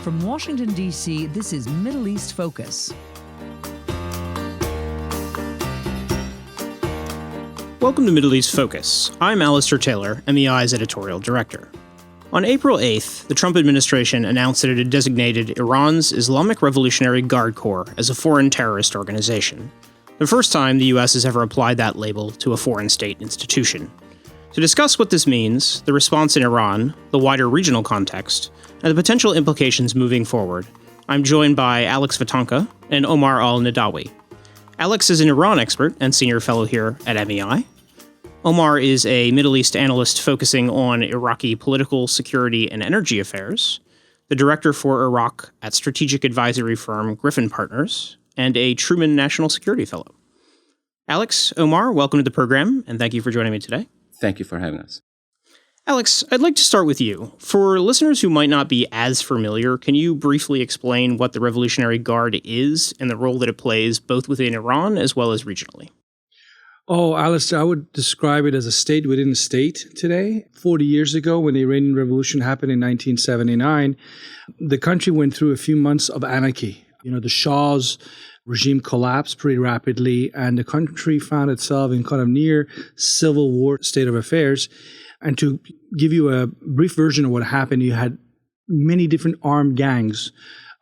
From Washington, D.C., this is Middle East Focus. Welcome to Middle East Focus. I'm Alistair Taylor, MEI's editorial director. On April 8th, the Trump administration announced that it had designated Iran's Islamic Revolutionary Guard Corps as a foreign terrorist organization, the first time the U.S. has ever applied that label to a foreign state institution. To discuss what this means, the response in Iran, the wider regional context, and the potential implications moving forward, I'm joined by Alex Vatanka and Omar Al-Nidawi. Alex is an Iran expert and senior fellow here at MEI. Omar is a Middle East analyst focusing on Iraqi political, security, and energy affairs, the director for Iraq at strategic advisory firm Griffin Partners, and a Truman National Security Fellow. Alex, Omar, welcome to the program, and thank you for joining me today. Thank you for having us. Alex, I'd like to start with you. For listeners who might not be as familiar, can you briefly explain what the Revolutionary Guard is and the role that it plays both within Iran as well as regionally? Oh, Alistair, I would describe it as a state within a state today. 40 years ago, when the Iranian Revolution happened in 1979, the country went through a few months of anarchy. The Shah's regime collapsed pretty rapidly, and the country found itself in kind of near civil war state of affairs. And to give you a brief version of what happened, you had many different armed gangs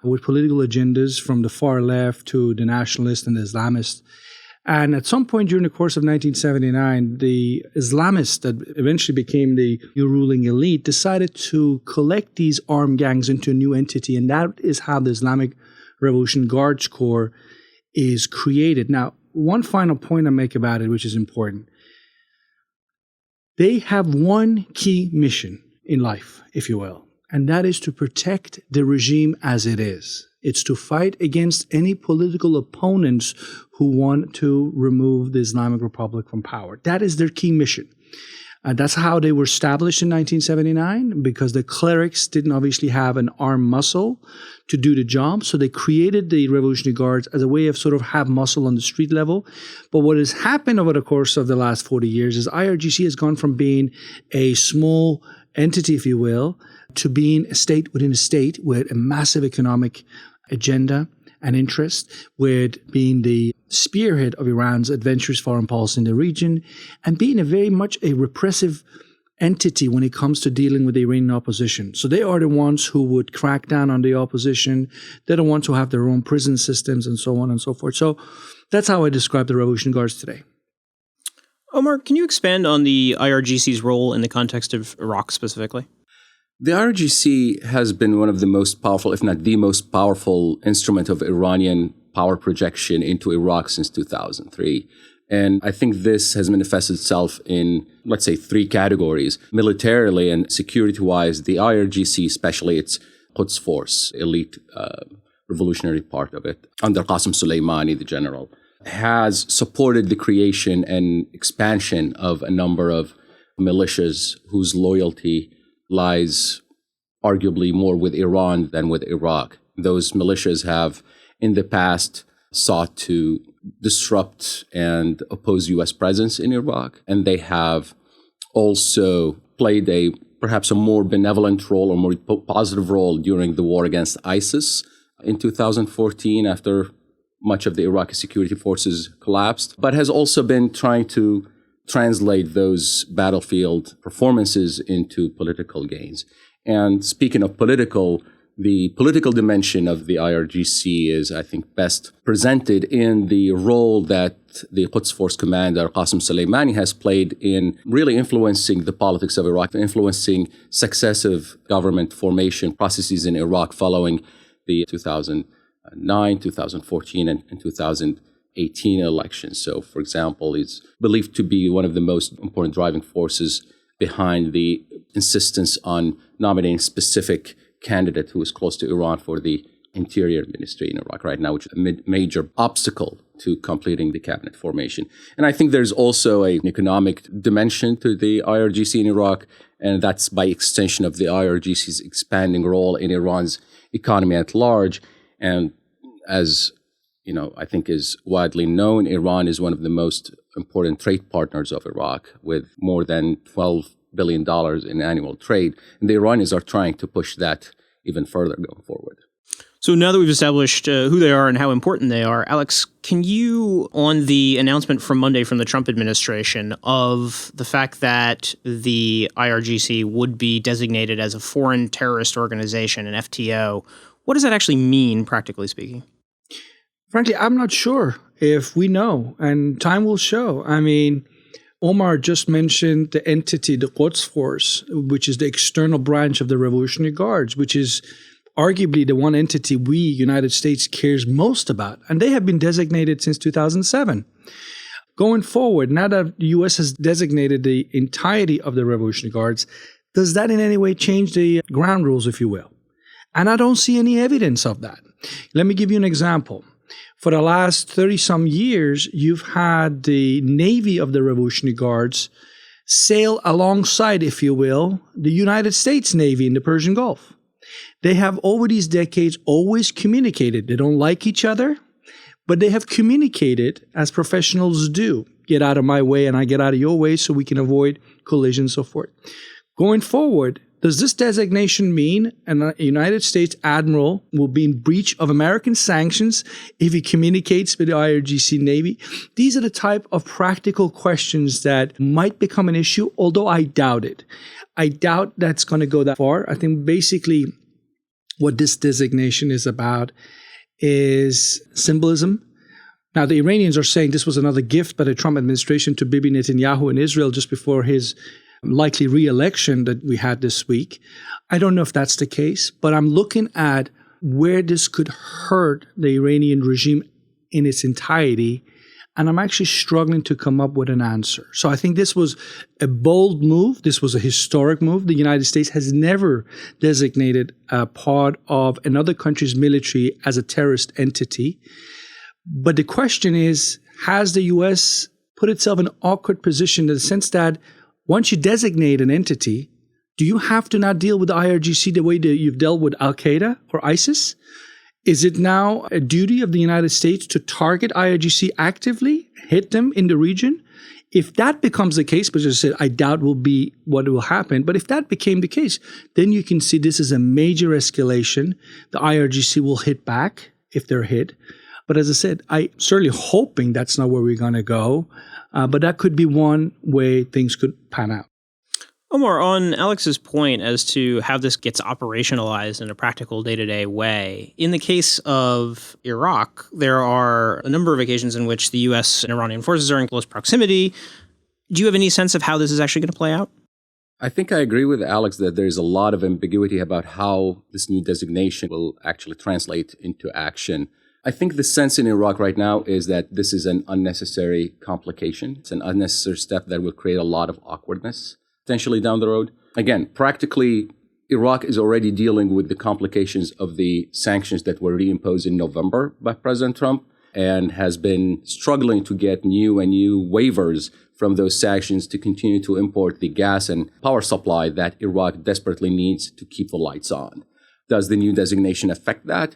with political agendas from the far left to the nationalists and the Islamists. And at some point during the course of 1979, the Islamists that eventually became the new ruling elite decided to collect these armed gangs into a new entity. And that is how the Islamic Revolution Guards Corps is created. Now, one final point I make about it, which is important. They have one key mission in life, if you will, and that is to protect the regime as it is. It's to fight against any political opponents who want to remove the Islamic Republic from power. That is their key mission. That's how they were established in 1979, because the clerics didn't obviously have an armed muscle to do the job. So they created the Revolutionary Guards as a way of sort of have muscle on the street level. But what has happened over the course of the last 40 years is IRGC has gone from being a small entity, if you will, to being a state within a state with a massive economic agenda and interest, with being the spearhead of Iran's adventurous foreign policy in the region, and being a very much a repressive entity when it comes to dealing with the Iranian opposition. So they are the ones who would crack down on the opposition. They're the ones who have their own prison systems and so on and so forth. So that's how I describe the Revolution Guards today. Omar, can you expand on the IRGC's role in the context of Iraq specifically? The IRGC has been one of the most powerful, if not the most powerful instrument of Iranian power projection into Iraq since 2003. And I think this has manifested itself in, let's say, three categories. Militarily and security-wise, the IRGC, especially its Quds Force, elite revolutionary part of it, under Qasem Soleimani, the general, has supported the creation and expansion of a number of militias whose loyalty lies arguably more with Iran than with Iraq. Those militias have, in the past, sought to disrupt and oppose U.S. presence in Iraq, and they have also played perhaps a more benevolent role or more positive role during the war against ISIS in 2014 after much of the Iraqi security forces collapsed, but has also been trying to translate those battlefield performances into political gains. And speaking of political, the political dimension of the IRGC is, I think, best presented in the role that the Quds Force commander, Qasem Soleimani, has played in really influencing the politics of Iraq, influencing successive government formation processes in Iraq following the 2009, 2014, and 2018 elections. So, for example, he's believed to be one of the most important driving forces behind the insistence on nominating a specific candidate who is close to Iran for the interior ministry in Iraq right now, which is a major obstacle to completing the cabinet formation. And I think there's also an economic dimension to the IRGC in Iraq, and that's by extension of the IRGC's expanding role in Iran's economy at large. And as I think is widely known, Iran is one of the most important trade partners of Iraq, with more than $12 billion in annual trade. And the Iranians are trying to push that even further going forward. So now that we've established who they are and how important they are, Alex, can you, on the announcement from Monday from the Trump administration of the fact that the IRGC would be designated as a foreign terrorist organization, an FTO, what does that actually mean, practically speaking? Frankly, I'm not sure if we know, and time will show. I mean, Omar just mentioned the entity, the Quds Force, which is the external branch of the Revolutionary Guards, which is arguably the one entity we, United States, cares most about. And they have been designated since 2007. Going forward, now that the U.S. has designated the entirety of the Revolutionary Guards, does that in any way change the ground rules, if you will? And I don't see any evidence of that. Let me give you an example. For the last 30-some years, you've had the Navy of the Revolutionary Guards sail alongside, if you will, the United States Navy in the Persian Gulf. They have, over these decades, always communicated. They don't like each other, but they have communicated as professionals do. Get out of my way and I get out of your way so we can avoid collision and so forth. Going forward, does this designation mean a United States admiral will be in breach of American sanctions if he communicates with the IRGC Navy? These are the type of practical questions that might become an issue, although I doubt it. I doubt that's going to go that far. I think basically what this designation is about is symbolism. Now, the Iranians are saying this was another gift by the Trump administration to Bibi Netanyahu in Israel just before his likely re-election that we had this week. I don't know if that's the case, but I'm looking at where this could hurt the Iranian regime in its entirety, and I'm actually struggling to come up with an answer. So I think this was a bold move. This was a historic move. The United States has never designated a part of another country's military as a terrorist entity. But the question is, has the U.S. put itself in an awkward position in the sense that once you designate an entity, do you have to now deal with the IRGC the way that you've dealt with Al-Qaeda or ISIS? Is it now a duty of the United States to target IRGC actively, hit them in the region? If that becomes the case, which I said I doubt will be what will happen, but if that became the case, then you can see this is a major escalation. The IRGC will hit back if they're hit. But as I said, I'm certainly hoping that's not where we're going to go. But that could be one way things could pan out. Omar, on Alex's point as to how this gets operationalized in a practical day-to-day way, in the case of Iraq, there are a number of occasions in which the U.S. and Iranian forces are in close proximity. Do you have any sense of how this is actually going to play out? I think I agree with Alex that there's a lot of ambiguity about how this new designation will actually translate into action. I think the sense in Iraq right now is that this is an unnecessary complication. It's an unnecessary step that will create a lot of awkwardness potentially down the road. Again, practically, Iraq is already dealing with the complications of the sanctions that were reimposed in November by President Trump and has been struggling to get new waivers from those sanctions to continue to import the gas and power supply that Iraq desperately needs to keep the lights on. Does the new designation affect that?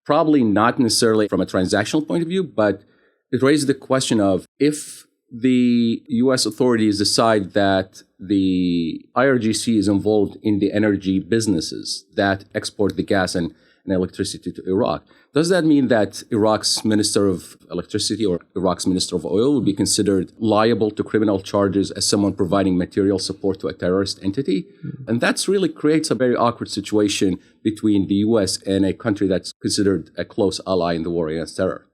Probably not necessarily from a transactional point of view, but it raises the question of if the U.S. authorities decide that the IRGC is involved in the energy businesses that export the gas and electricity to Iraq, does that mean that Iraq's Minister of Electricity or Iraq's Minister of Oil will be considered liable to criminal charges as someone providing material support to a terrorist entity? And that's really creates a very awkward situation between the U.S. and a country that's considered a close ally in the war against terror.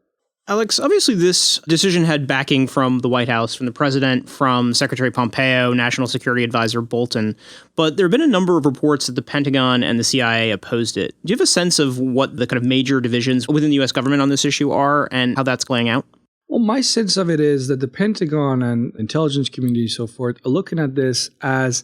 Alex, obviously this decision had backing from the White House, from the president, from Secretary Pompeo, National Security Advisor Bolton, but there have been a number of reports that the Pentagon and the CIA opposed it. Do you have a sense of what the kind of major divisions within the U.S. government on this issue are and how that's playing out? Well, my sense of it is that the Pentagon and intelligence community and so forth are looking at this as,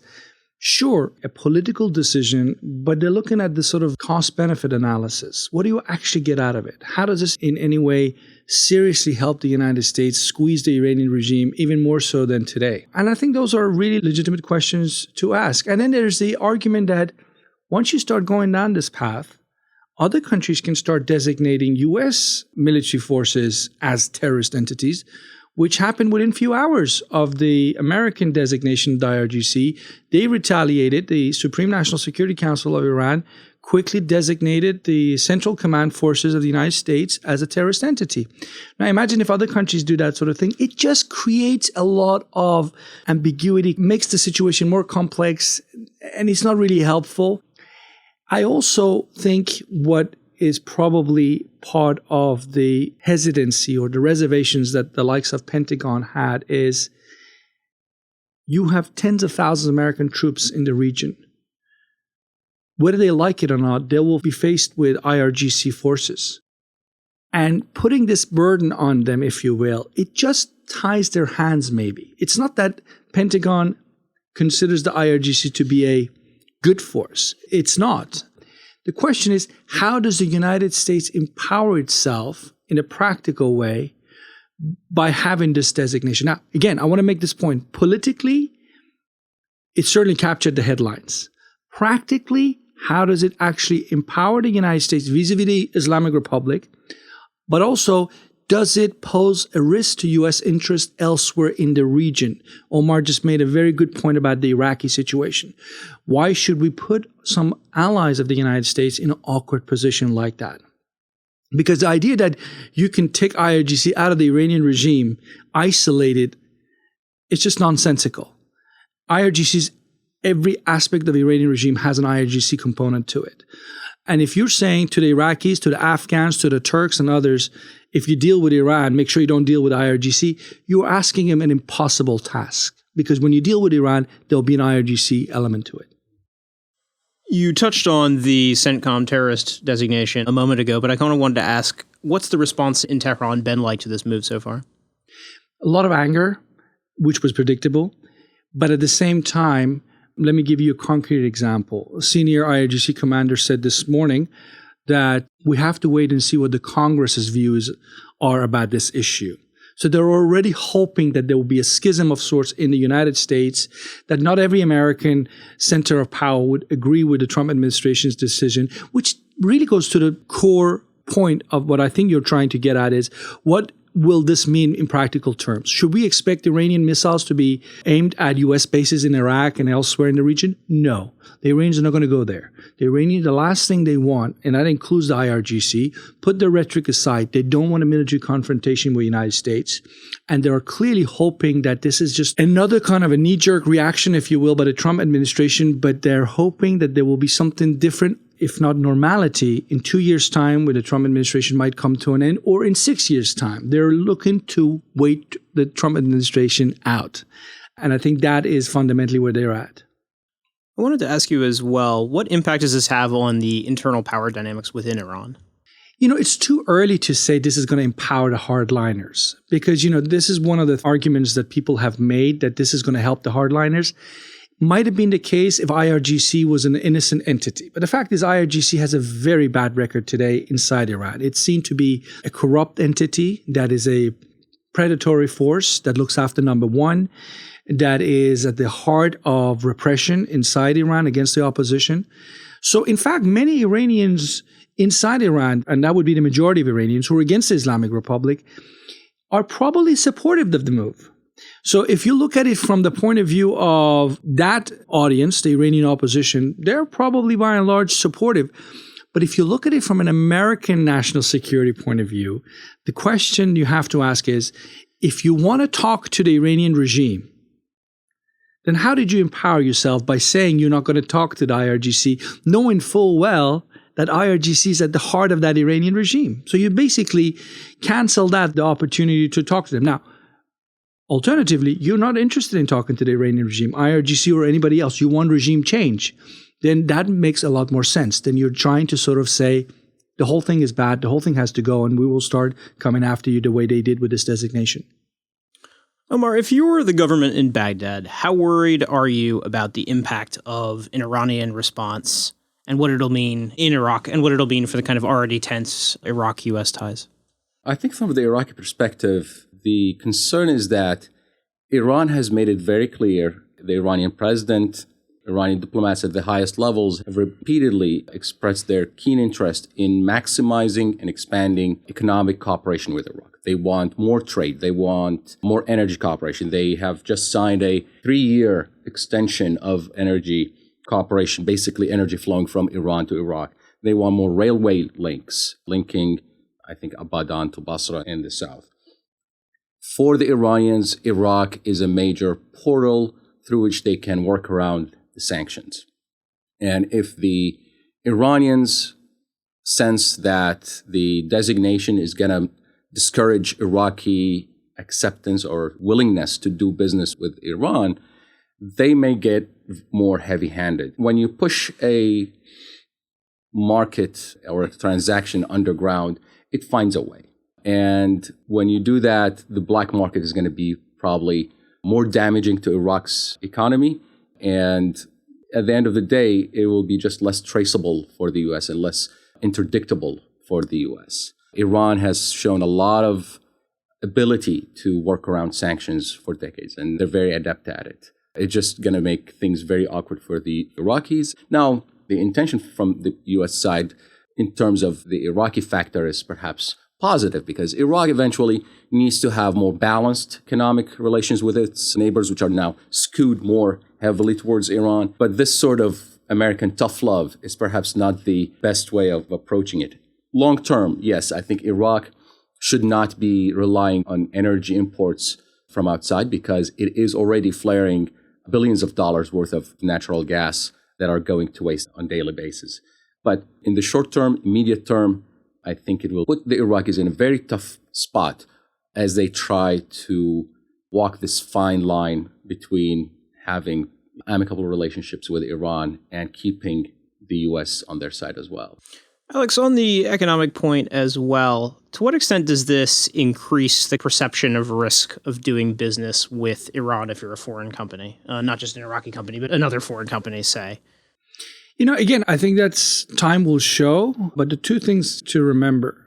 sure, a political decision, but they're looking at the sort of cost-benefit analysis. What do you actually get out of it? How does this in any way seriously help the United States squeeze the Iranian regime even more so than today? And I think those are really legitimate questions to ask. And then there's the argument that once you start going down this path, other countries can start designating U.S. military forces as terrorist entities, which happened within a few hours of the American designation of the IRGC. They retaliated. The Supreme National Security Council of Iran quickly designated the Central Command Forces of the United States as a terrorist entity. Now, imagine if other countries do that sort of thing. It just creates a lot of ambiguity, makes the situation more complex, and it's not really helpful. I also think what is probably part of the hesitancy or the reservations that the likes of Pentagon had is you have tens of thousands of American troops in the region. Whether they like it or not, they will be faced with IRGC forces. And putting this burden on them, if you will, it just ties their hands maybe. It's not that Pentagon considers the IRGC to be a good force. It's not. The question is, how does the United States empower itself in a practical way by having this designation? Now, again, I want to make this point. Politically, it certainly captured the headlines. Practically, how does it actually empower the United States vis-a-vis the Islamic Republic? But also, does it pose a risk to U.S. interest elsewhere in the region? Omar just made a very good point about the Iraqi situation. Why should we put some allies of the United States in an awkward position like that? Because the idea that you can take IRGC out of the Iranian regime, isolated, it's just nonsensical. IRGC's every aspect of the Iranian regime has an IRGC component to it. And if you're saying to the Iraqis, to the Afghans, to the Turks and others, if you deal with Iran, make sure you don't deal with IRGC, you're asking them an impossible task. Because when you deal with Iran, there'll be an IRGC element to it. You touched on the CENTCOM terrorist designation a moment ago, but I kind of wanted to ask, what's the response in Tehran been like to this move so far? A lot of anger, which was predictable. But at the same time, let me give you a concrete example. A senior IRGC commander said this morning that we have to wait and see what the Congress's views are about this issue. So they're already hoping that there will be a schism of sorts in the United States, that not every American center of power would agree with the Trump administration's decision, which really goes to the core point of what I think you're trying to get at is, what will this mean in practical terms? Should we expect Iranian missiles to be aimed at U.S. bases in Iraq and elsewhere in the region? No. The Iranians are not going to go there. The Iranians, the last thing they want, and that includes the IRGC, put their rhetoric aside. They don't want a military confrontation with the United States. And they are clearly hoping that this is just another kind of a knee-jerk reaction, if you will, by the Trump administration. But they're hoping that there will be something different, if not normality, in 2 years' time where the Trump administration might come to an end, or in 6 years' time. They're looking to wait the Trump administration out. And I think that is fundamentally where they're at. I wanted to ask you as well, what impact does this have on the internal power dynamics within Iran? You know, it's too early to say this is going to empower the hardliners because, you know, this is one of the arguments that people have made, that this is going to help the hardliners. Might have been the case if IRGC was an innocent entity. But the fact is IRGC has a very bad record today inside Iran. It's seen to be a corrupt entity that is a predatory force that looks after number one, that is at the heart of repression inside Iran against the opposition. So, in fact, many Iranians inside Iran, and that would be the majority of Iranians who are against the Islamic Republic, are probably supportive of the move. So if you look at it from the point of view of that audience, the Iranian opposition, they're probably by and large supportive. But if you look at it from an American national security point of view, the question you have to ask is, if you want to talk to the Iranian regime, then how did you empower yourself by saying you're not going to talk to the IRGC, knowing full well that IRGC is at the heart of that Iranian regime? So you basically canceled out the opportunity to talk to them. Now, alternatively, you're not interested in talking to the Iranian regime, IRGC or anybody else. You want regime change. Then that makes a lot more sense. Then you're trying to sort of say, the whole thing is bad, the whole thing has to go, and we will start coming after you the way they did with this designation. Omar, if you were the government in Baghdad, how worried are you about the impact of an Iranian response and what it'll mean in Iraq and what it'll mean for the kind of already tense Iraq-US ties? I think from the Iraqi perspective, the concern is that Iran has made it very clear, the Iranian president Iranian diplomats at the highest levels have repeatedly expressed their keen interest in maximizing and expanding economic cooperation with Iraq. They want more trade. They want more energy cooperation. They have just signed a 3-year extension of energy cooperation, basically energy flowing from Iran to Iraq. They want more railway links, linking, I think, Abadan to Basra in the south. For the Iranians, Iraq is a major portal through which they can work around the sanctions. And if the Iranians sense that the designation is going to discourage Iraqi acceptance or willingness to do business with Iran, they may get more heavy-handed. When you push a market or a transaction underground, it finds a way. And when you do that, the black market is going to be probably more damaging to Iraq's economy. And at the end of the day, it will be just less traceable for the U.S. and less interdictable for the U.S. Iran has shown a lot of ability to work around sanctions for decades, and they're very adept at it. It's just going to make things very awkward for the Iraqis. Now, the intention from the U.S. side in terms of the Iraqi factor is perhaps positive, because Iraq eventually needs to have more balanced economic relations with its neighbors, which are now skewed more heavily towards Iran. But this sort of American tough love is perhaps not the best way of approaching it. Long term, yes, I think Iraq should not be relying on energy imports from outside, because it is already flaring billions of dollars worth of natural gas that are going to waste on a daily basis. But in the short term, immediate term, I think it will put the Iraqis in a very tough spot as they try to walk this fine line between having amicable relationships with Iran and keeping the U.S. on their side as well. Alex, on the economic point as well, to what extent does this increase the perception of risk of doing business with Iran if you're a foreign company? Not just an Iraqi company, but another foreign company, say. You know, again, I think that's time will show, but the two things to remember.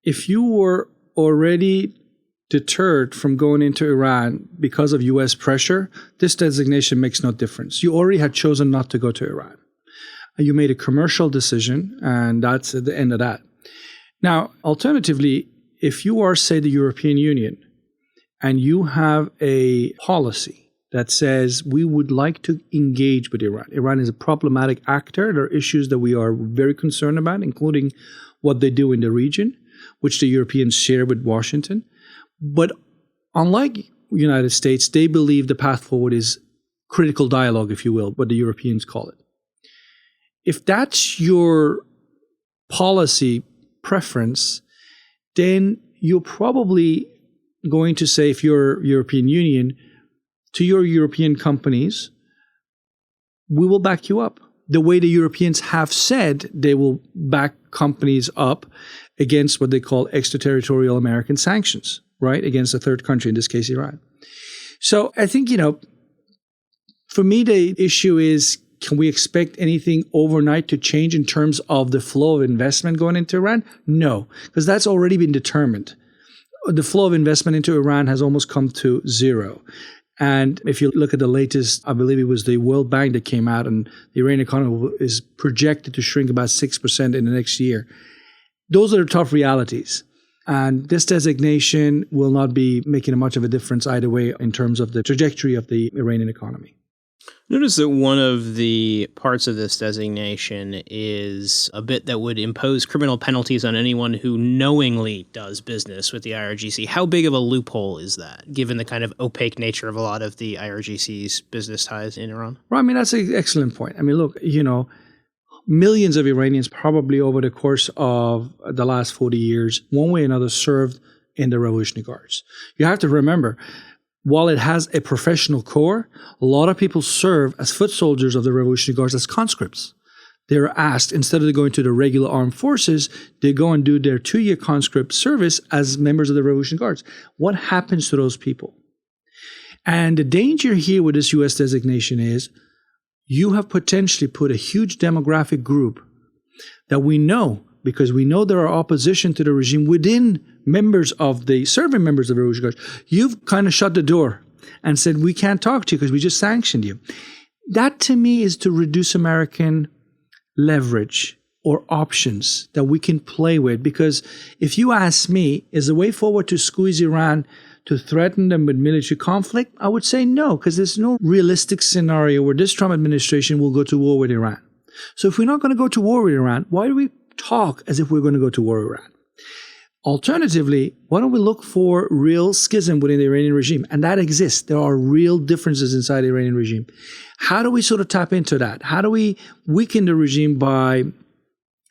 If you were already deterred from going into Iran because of U.S. pressure, this designation makes no difference. You already had chosen not to go to Iran. You made a commercial decision, and that's at the end of that. Now, alternatively, if you are, say, the European Union, and you have a policy that says we would like to engage with Iran. Iran is a problematic actor. There are issues that we are very concerned about, including what they do in the region, which the Europeans share with Washington. But unlike the United States, they believe the path forward is critical dialogue, if you will, what the Europeans call it. If that's your policy preference, then you're probably going to say, if you're European Union, to your European companies, we will back you up. The way the Europeans have said they will back companies up against what they call extraterritorial American sanctions, right? Against a third country, in this case, Iran. So I think, for me, the issue is, can we expect anything overnight to change in terms of the flow of investment going into Iran? No, because that's already been determined. The flow of investment into Iran has almost come to zero. And if you look at the latest, I believe it was the World Bank that came out, and the Iranian economy is projected to shrink about 6% in the next year. Those are the tough realities. And this designation will not be making much of a difference either way in terms of the trajectory of the Iranian economy. Notice that one of the parts of this designation is a bit that would impose criminal penalties on anyone who knowingly does business with the IRGC. How big of a loophole is that, given the kind of opaque nature of a lot of the IRGC's business ties in Iran? Well, I mean, that's an excellent point. I mean, look, millions of Iranians probably over the course of the last 40 years, one way or another, served in the Revolutionary Guards. You have to remember, while it has a professional core, a lot of people serve as foot soldiers of the Revolutionary Guards as conscripts. They're asked, instead of going to the regular armed forces, they go and do their 2-year conscript service as members of the Revolutionary Guards. What happens to those people? And the danger here with this U.S. designation is you have potentially put a huge demographic group that we know, because we know there are opposition to the regime within serving members of the Revolutionary Guards. You've kind of shut the door and said, we can't talk to you because we just sanctioned you. That to me is to reduce American leverage or options that we can play with. Because if you ask me, is the way forward to squeeze Iran to threaten them with military conflict? I would say no, because there's no realistic scenario where this Trump administration will go to war with Iran. So if we're not going to go to war with Iran, why do we talk as if we're going to go to war with Iran? Alternatively, why don't we look for real schism within the Iranian regime? And that exists. There are real differences inside the Iranian regime. How do we sort of tap into that? How do we weaken the regime by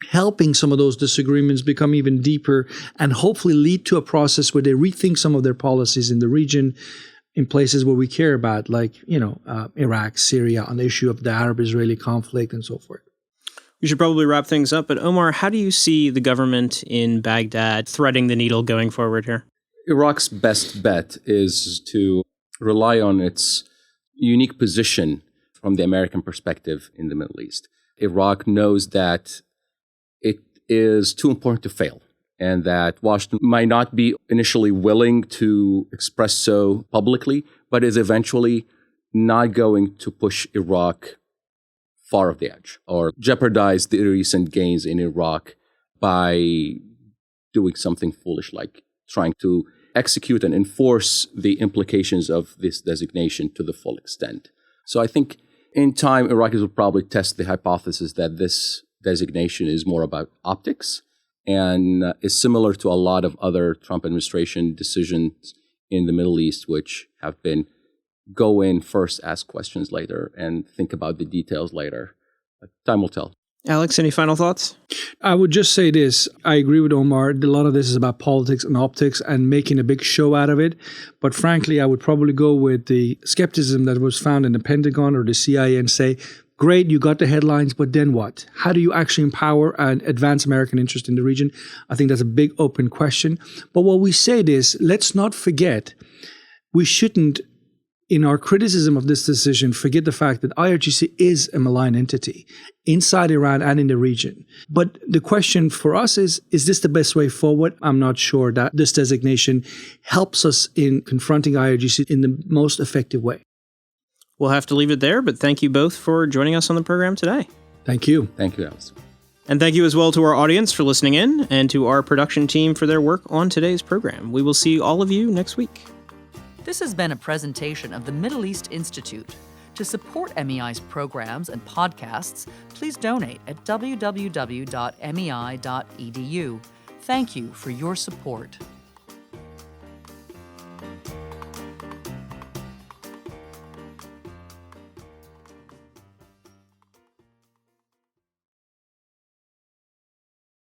helping some of those disagreements become even deeper and hopefully lead to a process where they rethink some of their policies in the region in places where we care about, like, Iraq, Syria, on the issue of the Arab-Israeli conflict and so forth. We should probably wrap things up, but Omar, how do you see the government in Baghdad threading the needle going forward here? Iraq's best bet is to rely on its unique position from the American perspective in the Middle East. Iraq knows that it is too important to fail, and that Washington might not be initially willing to express so publicly, but is eventually not going to push Iraq far off the edge or jeopardize the recent gains in Iraq by doing something foolish like trying to execute and enforce the implications of this designation to the full extent. So I think in time, Iraqis will probably test the hypothesis that this designation is more about optics and is similar to a lot of other Trump administration decisions in the Middle East, which have been go in first, ask questions later, and think about the details later. Time will tell. Alex, any final thoughts? I would just say this. I agree with Omar. A lot of this is about politics and optics and making a big show out of it. But frankly, I would probably go with the skepticism that was found in the Pentagon or the CIA and say, great, you got the headlines, but then what? How do you actually empower and advance American interest in the region? I think that's a big open question. But what we say is, let's not forget, we shouldn't, in our criticism of this decision, forget the fact that IRGC is a malign entity inside Iran and in the region. But the question for us is this the best way forward? I'm not sure that this designation helps us in confronting IRGC in the most effective way. We'll have to leave it there, but thank you both for joining us on the program today. Thank you. Thank you, Alice. And thank you as well to our audience for listening in and to our production team for their work on today's program. We will see all of you next week. This has been a presentation of the Middle East Institute. To support MEI's programs and podcasts, please donate at www.mei.edu. Thank you for your support.